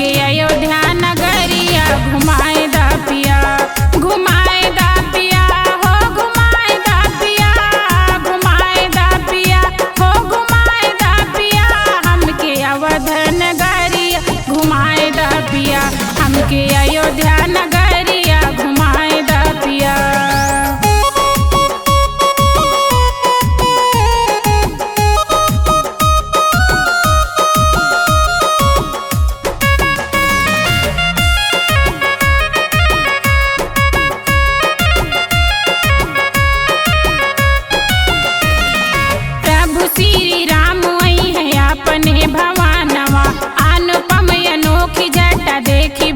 हमके अयोध्या नगरिया घुमाए दा पिया, घुमाए दा पिया हो, घुमाए दा पिया, घुमाए दा पिया हो, घुमाए दा पिया। हमके अवध नगरिया घुमाए दा पिया, हमके अयोध्या नगरिया घुमाए दा पिया। श्री राम आई है अपने भवानवा, अनुपम अनोखी जटा देखी